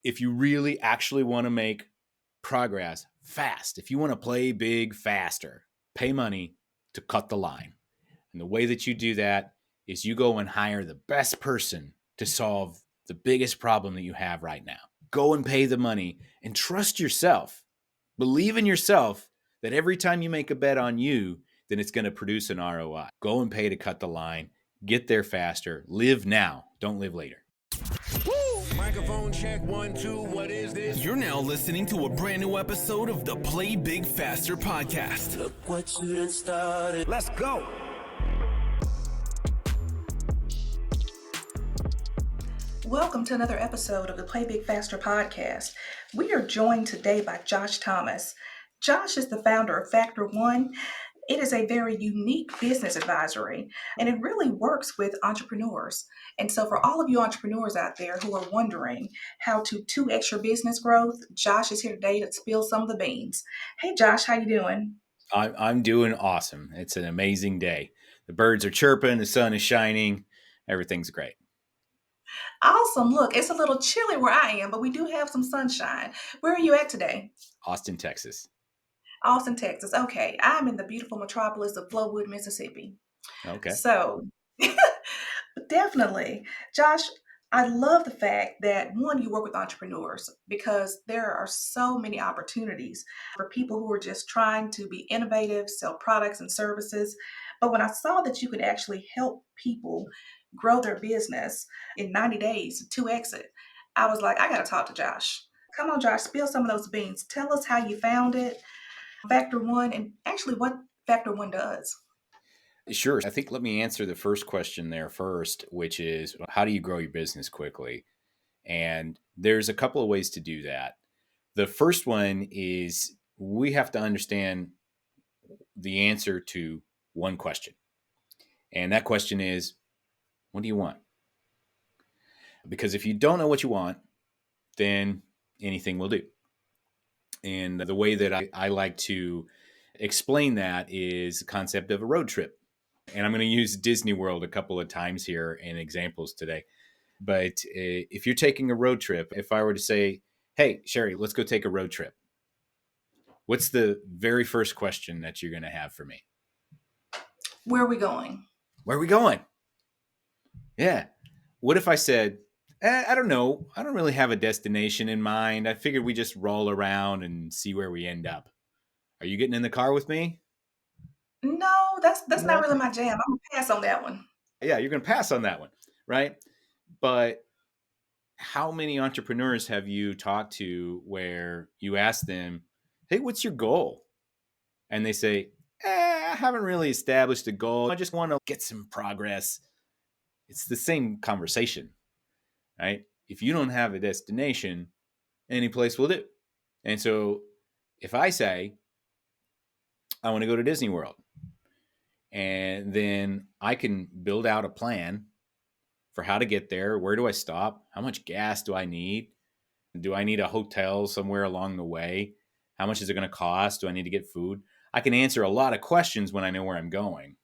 If you really actually want to make progress fast, if you want to play big faster, pay money to cut the line. And the way that you do that is you go and hire the best person to solve the biggest problem that you have right now. Go and pay the money and trust yourself. Believe in yourself that every time you make a bet on you, then it's going to produce an ROI. Go and pay to cut the line. Get there faster. Live now. Don't live later. Microphone check 1 2. What is this? You're now listening to a brand new episode of the Play Big Faster podcast. Look what you done started. Let's go. Welcome to another episode of the Play Big Faster podcast. We are joined today by Josh Thomas. Josh is the founder of Factor One. It is a very unique business advisory, and it really works with entrepreneurs. And so for all of you entrepreneurs out there who are wondering how to 2x your business growth, Josh is here today to spill some of the beans. Hey, Josh, how you doing? I'm doing awesome. It's an amazing day. The birds are chirping. The sun is shining. Everything's great. Awesome. Look, it's a little chilly where I am, but we do have some sunshine. Where are you at today? Austin, Texas. Austin, Texas. Okay, I'm in the beautiful metropolis of Flowood, Mississippi. Okay. So, definitely, Josh, I love the fact that, one, you work with entrepreneurs because there are so many opportunities for people who are just trying to be innovative, sell products and services. But when I saw that you could actually help people grow their business in 90 days to exit, I was like, I got to talk to Josh. Come on, Josh, spill some of those beans. Tell us how you found it, Factor One, and actually what Factor One does. Sure. I think let me answer the first question there first, which is how do you grow your business quickly? And there's a couple of ways to do that. The first one is we have to understand the answer to one question. And that question is, what do you want? Because if you don't know what you want, then anything will do. And the way that I like to explain that is the concept of a road trip. And I'm going to use Disney World a couple of times here in examples today. But if you're taking a road trip, if I were to say, hey, Scherrie, let's go take a road trip. What's the very first question that you're going to have for me? Where are we going? Where are we going? Yeah. What if I said, I don't know. I don't really have a destination in mind. I figured we just roll around and see where we end up. Are you getting in the car with me? No, that's not really my jam. I'm going to pass on that one. Yeah, you're going to pass on that one, right? But how many entrepreneurs have you talked to where you ask them, hey, what's your goal? And they say, I haven't really established a goal. I just want to get some progress. It's the same conversation, right? If you don't have a destination, any place will do. And so if I say, I want to go to Disney World, and then I can build out a plan for how to get there. Where do I stop? How much gas do I need? Do I need a hotel somewhere along the way? How much is it going to cost? Do I need to get food? I can answer a lot of questions when I know where I'm going.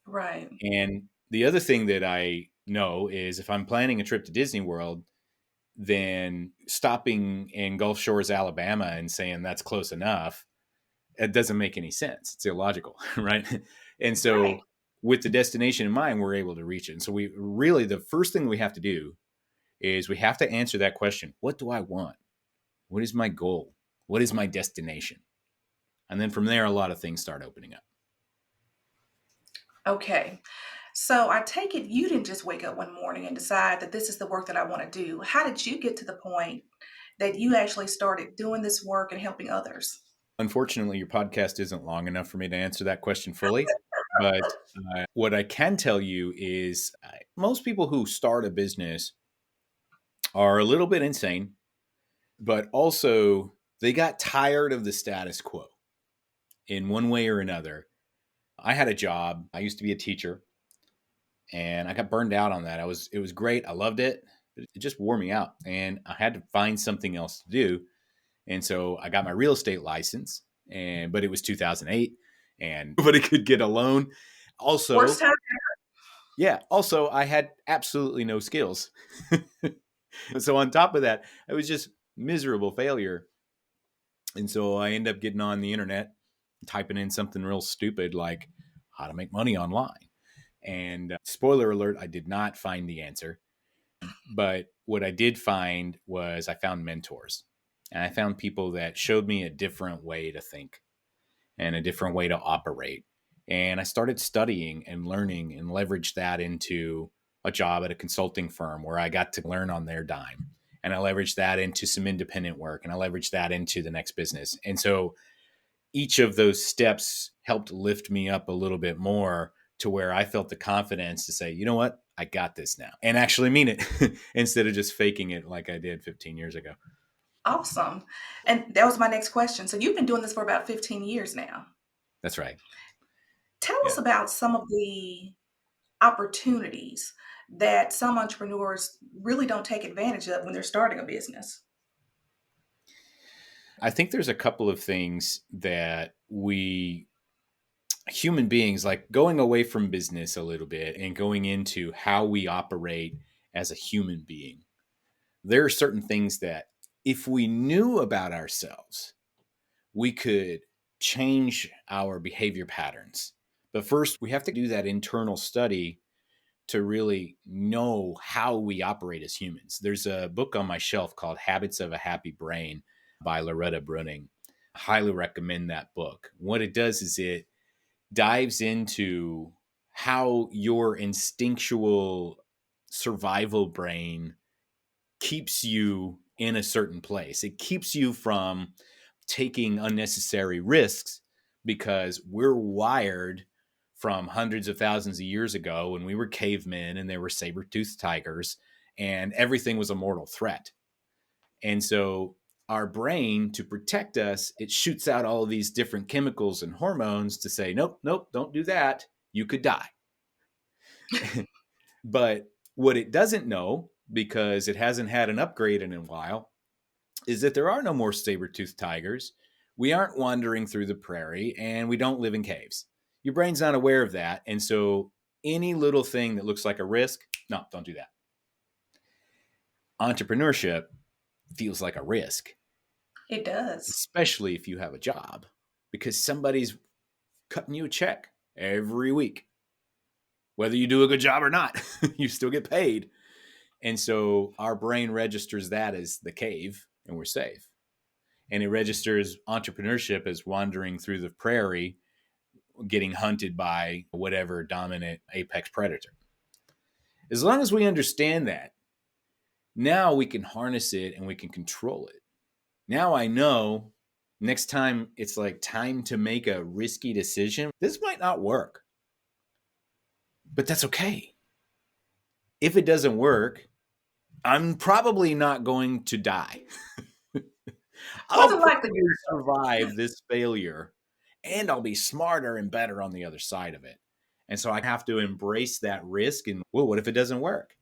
Right. And the other thing that I know is if I'm planning a trip to Disney World, then stopping in Gulf Shores, Alabama and saying that's close enough, it doesn't make any sense. It's illogical, right? And so with the destination in mind, we're able to reach it. And so we really, the first thing we have to do is we have to answer that question. What do I want? What is my goal? What is my destination? And then from there, a lot of things start opening up. Okay. So I take it you didn't just wake up one morning and decide that this is the work that I want to do. How did you get to the point that you actually started doing this work and helping others? Unfortunately, your podcast isn't long enough for me to answer that question fully. But what I can tell you is most people who start a business are a little bit insane, but also they got tired of the status quo in one way or another. I had a job. I used to be a teacher, and I got burned out on that. It was great. I loved it, but it just wore me out, and I had to find something else to do. And so I got my real estate license, but it was 2008, and nobody could get a loan. Also, Worst time yeah. Also, I had absolutely no skills. So on top of that, it was just miserable failure. And so I end up getting on the internet, typing in something real stupid like how to make money online. And spoiler alert, I did not find the answer. But what I did find was I found mentors, and I found people that showed me a different way to think and a different way to operate. And I started studying and learning and leveraged that into a job at a consulting firm where I got to learn on their dime. And I leveraged that into some independent work, and I leveraged that into the next business. And so each of those steps helped lift me up a little bit more to where I felt the confidence to say, you know what, I got this now, and actually mean it instead of just faking it like I did 15 years ago. Awesome. And that was my next question. So you've been doing this for about 15 years now. That's right. Tell Yeah. us about some of the opportunities that some entrepreneurs really don't take advantage of when they're starting a business. I think there's a couple of things that we human beings, like going away from business a little bit and going into how we operate as a human being. There are certain things that if we knew about ourselves, we could change our behavior patterns. But first, we have to do that internal study to really know how we operate as humans. There's a book on my shelf called Habits of a Happy Brain by Loretta Brunning. I highly recommend that book. What it does is it dives into how your instinctual survival brain keeps you in a certain place. It keeps you from taking unnecessary risks because we're wired from hundreds of thousands of years ago when we were cavemen and there were saber-toothed tigers and everything was a mortal threat. And so our brain, to protect us, it shoots out all of these different chemicals and hormones to say, nope, nope, don't do that. You could die. But what it doesn't know, because it hasn't had an upgrade in a while, is that there are no more saber-toothed tigers. We aren't wandering through the prairie, and we don't live in caves. Your brain's not aware of that. And so any little thing that looks like a risk, no, don't do that. Entrepreneurship feels like a risk, It does. especially if you have a job, because somebody's cutting you a check every week. Whether you do a good job or not, you still get paid. And so our brain registers that as the cave and we're safe. And it registers entrepreneurship as wandering through the prairie, getting hunted by whatever dominant apex predator. As long as we understand that, now we can harness it and we can control it. Now I know next time it's like time to make a risky decision, this might not work, but that's okay. If it doesn't work, I'm probably not going to die. I'll More than likely, probably survive this failure, and I'll be smarter and better on the other side of it. And so I have to embrace that risk. And, well, what if it doesn't work?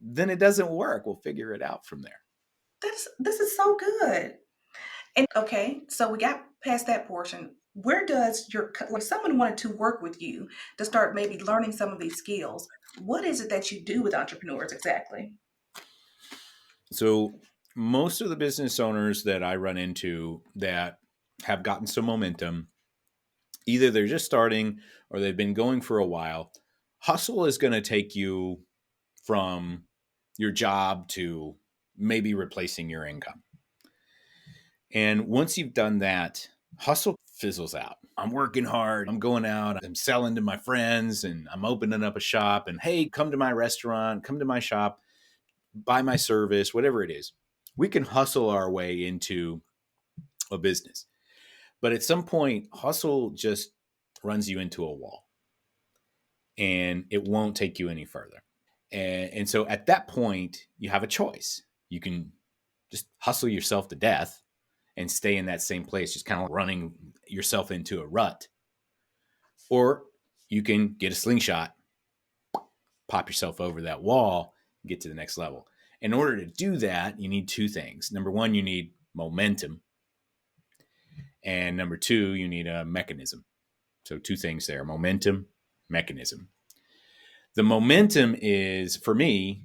Then it doesn't work. We'll figure it out from there. this is so good. And okay, so we got past that portion. Where does like someone wanted to work with you to start maybe learning some of these skills? What is it that you do with entrepreneurs exactly? So most of the business owners that I run into that have gotten some momentum, either they're just starting or they've been going for a while. Hustle is going to take you from your job to maybe replacing your income. And once you've done that, hustle fizzles out. I'm working hard. I'm going out. I'm selling to my friends and I'm opening up a shop. And hey, come to my restaurant, come to my shop, buy my service, whatever it is. We can hustle our way into a business. But at some point, hustle just runs you into a wall and it won't take you any further. And so at that point, you have a choice. You can just hustle yourself to death and stay in that same place, just kind of running yourself into a rut. Or you can get a slingshot, pop yourself over that wall, and get to the next level. In order to do that, you need two things. Number one, you need momentum. And number two, you need a mechanism. So two things there: momentum, mechanism. The momentum is, for me,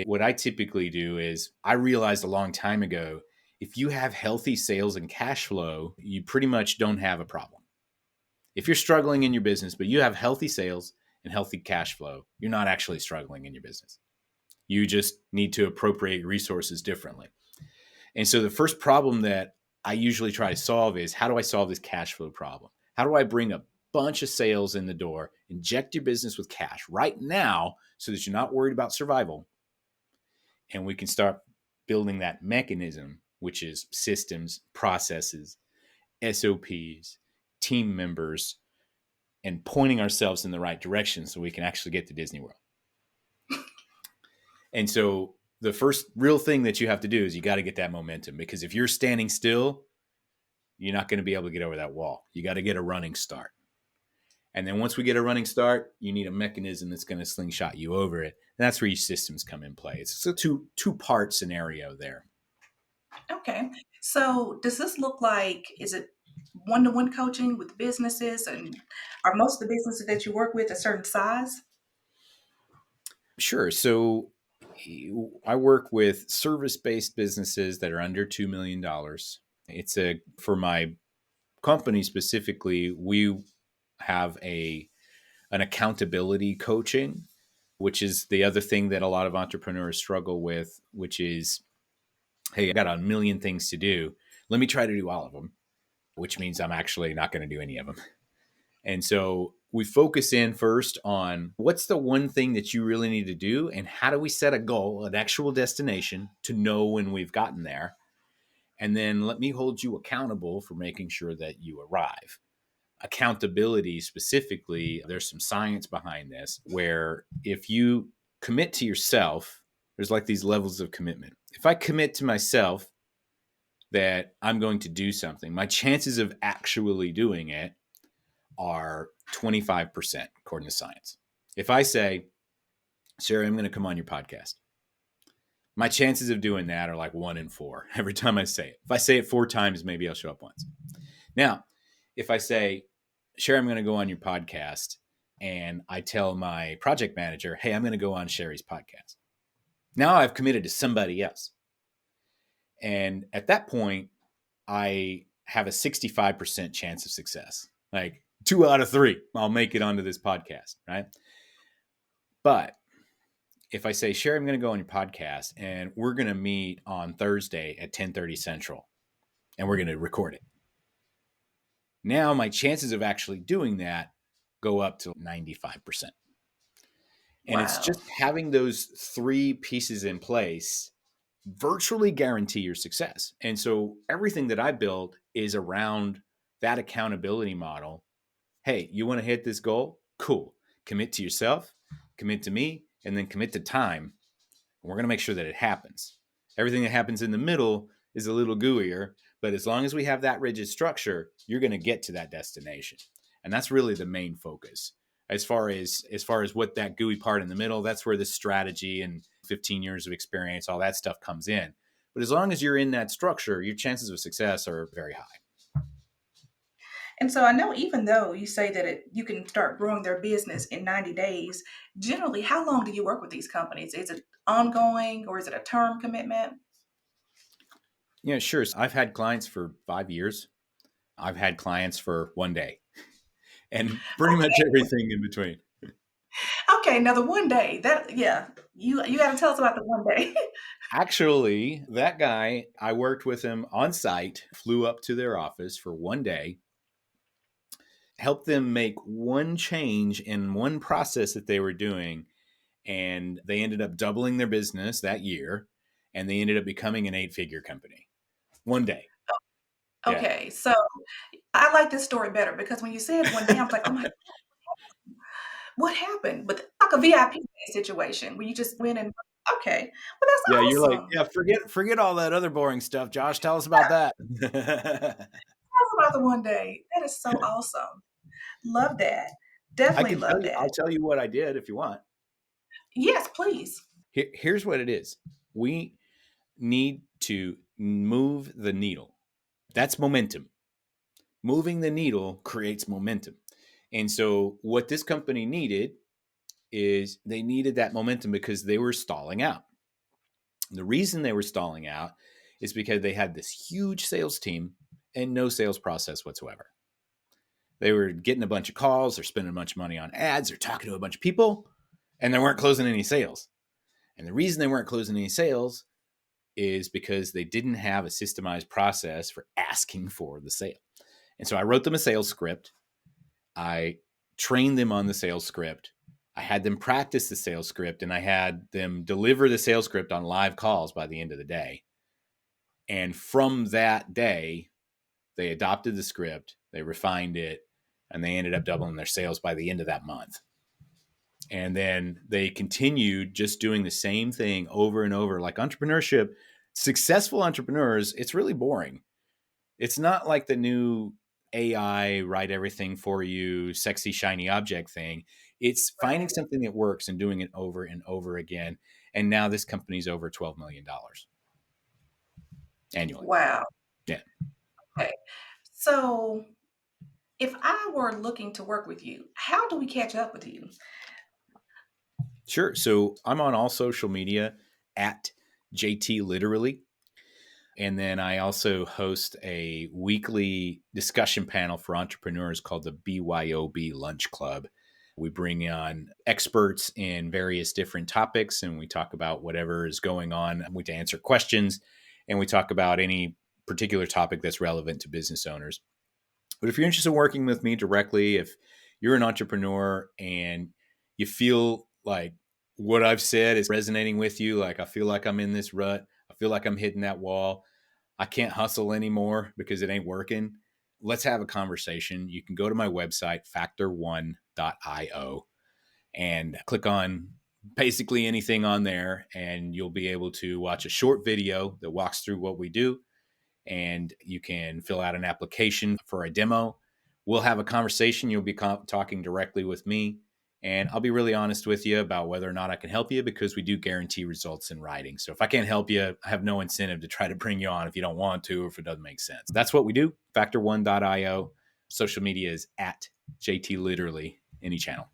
what I typically do is I realized a long time ago, if you have healthy sales and cash flow, you pretty much don't have a problem. If you're struggling in your business, but you have healthy sales and healthy cash flow, you're not actually struggling in your business. You just need to appropriate resources differently. And so the first problem that I usually try to solve is, how do I solve this cash flow problem? How do I bring a bunch of sales in the door, inject your business with cash right now so that you're not worried about survival? And we can start building that mechanism, which is systems, processes, SOPs, team members, and pointing ourselves in the right direction so we can actually get to Disney World. And so the first real thing that you have to do is you got to get that momentum, because if you're standing still, you're not going to be able to get over that wall. You got to get a running start. And then once we get a running start, you need a mechanism that's going to slingshot you over it. And that's where your systems come in play. It's a two-part scenario there. Okay. So does this look like, is it one-to-one coaching with businesses, and are most of the businesses that you work with a certain size? Sure. So I work with service-based businesses that are under $2 million. For my company specifically, we have an accountability coaching, which is the other thing that a lot of entrepreneurs struggle with, which is, hey, I got a million things to do. Let me try to do all of them, which means I'm actually not going to do any of them. And so we focus in first on what's the one thing that you really need to do, and how do we set a goal, an actual destination, to know when we've gotten there. And then let me hold you accountable for making sure that you arrive. Accountability specifically, there's some science behind this, where if you commit to yourself, there's like these levels of commitment. If I commit to myself that I'm going to do something, my chances of actually doing it are 25%, according to science. If I say, Sherry, I'm going to come on your podcast, my chances of doing that are like 1 in 4 every time I say it. If I say it 4 times, maybe I'll show up once. Now, if I say, Sherry, I'm going to go on your podcast, and I tell my project manager, hey, I'm going to go on Sherry's podcast, now I've committed to somebody else. And at that point, I have a 65% chance of success. Like 2 out of 3, I'll make it onto this podcast, right? But if I say, Sherry, I'm going to go on your podcast, and we're going to meet on Thursday at 10:30 Central, and we're going to record it. Now my chances of actually doing that go up to 95%. And Wow. it's just having those 3 pieces in place virtually guarantee your success. And so everything that I build is around that accountability model. Hey, you want to hit this goal? Cool. Commit to yourself, commit to me, and then commit to time. We're going to make sure that it happens. Everything that happens in the middle is a little gooier, but as long as we have that rigid structure, you're going to get to that destination. And that's really the main focus. As far as what that gooey part in the middle, that's where the strategy and 15 years of experience, all that stuff comes in. But as long as you're in that structure, your chances of success are very high. And so I know, even though you say that you can start growing their business in 90 days, generally, how long do you work with these companies? Is it ongoing, or is it a term commitment? Yeah, sure. So I've had clients for 5 years. I've had clients for 1 day, and pretty much everything in between. Okay, now the 1 day, you got to tell us about the 1 day. Actually, that guy, I worked with him on site, flew up to their office for 1 day, helped them make one change in one process that they were doing, and they ended up doubling their business that year, and they ended up becoming an 8-figure company. 1 day. Yeah. Okay, so I like this story better, because when you said 1 day, I was like, oh my, what happened? But like a VIP situation where you just went and, okay, well, Yeah, that's you're like, awesome. yeah, forget all that other boring stuff, Josh. Tell us about that. Tell us about the 1 day. That is so awesome. Love that. I Definitely can tell love you, that. I'll tell you what I did if you want. Yes, please. Here's what it is. We need to move the needle. That's momentum. Moving the needle creates momentum. And so what this company needed is they needed that momentum because they were stalling out. The reason they were stalling out is because they had this huge sales team and no sales process whatsoever. They were getting a bunch of calls, they're spending a bunch of money on ads, they're talking to a bunch of people, and they weren't closing any sales. And the reason they weren't closing any sales is because they didn't have a systemized process for asking for the sale. And so I wrote them a sales script. I trained them on the sales script. I had them practice the sales script, and I had them deliver the sales script on live calls by the end of the day. And from that day, they adopted the script, they refined it, and they ended up doubling their sales by the end of that month. And then they continued just doing the same thing over and over. Like entrepreneurship, successful entrepreneurs, it's really boring. It's not like the new AI, write everything for you, sexy, shiny object thing. It's finding something that works and doing it over and over again. And now this company's over $12 million annually. Wow. Yeah. Okay. So if I were looking to work with you, how do we catch up with you? Sure. So I'm on all social media at JT Literally. And then I also host a weekly discussion panel for entrepreneurs called the BYOB Lunch Club. We bring on experts in various different topics, and we talk about whatever is going on. We answer questions, and we talk about any particular topic that's relevant to business owners. But if you're interested in working with me directly, if you're an entrepreneur and you feel like what I've said is resonating with you, like I feel like I'm in this rut, I feel like I'm hitting that wall, I can't hustle anymore because it ain't working, let's have a conversation. You can go to my website, factor1.io, and click on basically anything on there, and you'll be able to watch a short video that walks through what we do. And you can fill out an application for a demo. We'll have a conversation. You'll be talking directly with me. And I'll be really honest with you about whether or not I can help you, because we do guarantee results in writing. So if I can't help you, I have no incentive to try to bring you on if you don't want to or if it doesn't make sense. That's what we do. Factor1.io. Social media is at JT Literally, any channel.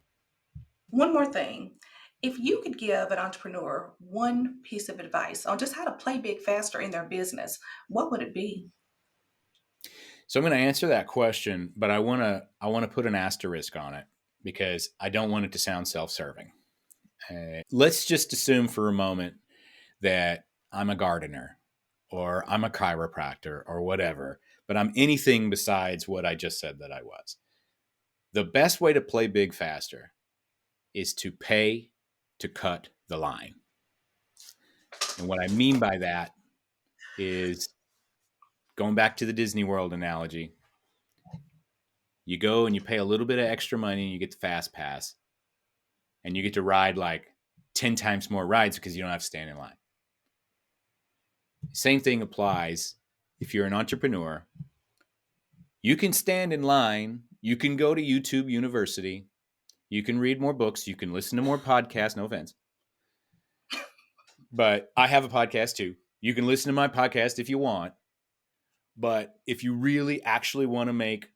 One more thing. If you could give an entrepreneur one piece of advice on just how to play big faster in their business, what would it be? So I'm going to answer that question, but I want to put an asterisk on it because I don't want it to sound self-serving. Let's just assume for a moment that I'm a gardener or I'm a chiropractor or whatever, but I'm anything besides what I just said that I was. The best way to play big faster is to pay to cut the line. And what I mean by that is, going back to the Disney World analogy, you go and you pay a little bit of extra money and you get the fast pass, and you get to ride like 10 times more rides because you don't have to stand in line. Same thing applies if you're an entrepreneur. You can stand in line, you can go to YouTube University, you can read more books, you can listen to more podcasts, no offense. But I have a podcast too. You can listen to my podcast if you want. But if you really actually want to make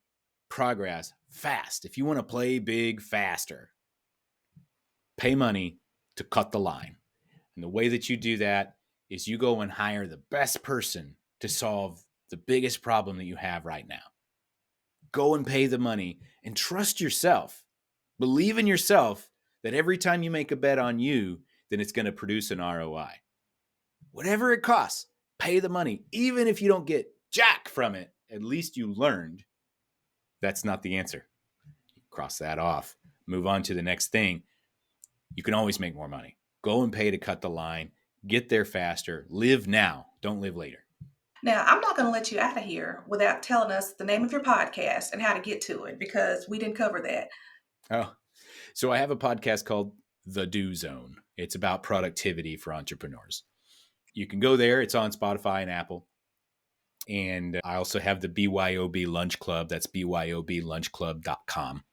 progress fast, if you want to play big faster, pay money to cut the line. And the way that you do that is you go and hire the best person to solve the biggest problem that you have right now. Go and pay the money and trust yourself. Believe in yourself that every time you make a bet on you, then it's going to produce an ROI. Whatever it costs, pay the money. Even if you don't get jack from it, at least you learned that's not the answer. Cross that off. Move on to the next thing. You can always make more money. Go and pay to cut the line. Get there faster. Live now. Don't live later. Now, I'm not going to let you out of here without telling us the name of your podcast and how to get to it, because we didn't cover that. Oh, so I have a podcast called The Do Zone. It's about productivity for entrepreneurs. You can go there. It's on Spotify and Apple. And I also have the BYOB Lunch Club. That's byoblunchclub.com.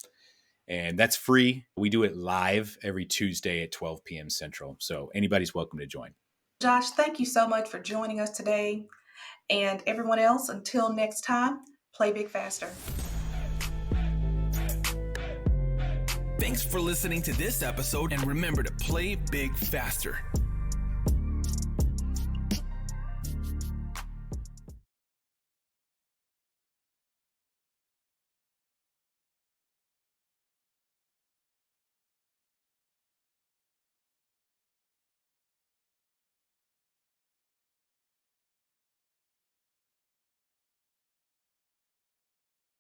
And that's free. We do it live every Tuesday at 12 p.m. Central. So anybody's welcome to join. Josh, thank you so much for joining us today. And everyone else, until next time, play big faster. Thanks for listening to this episode, and remember to play big faster.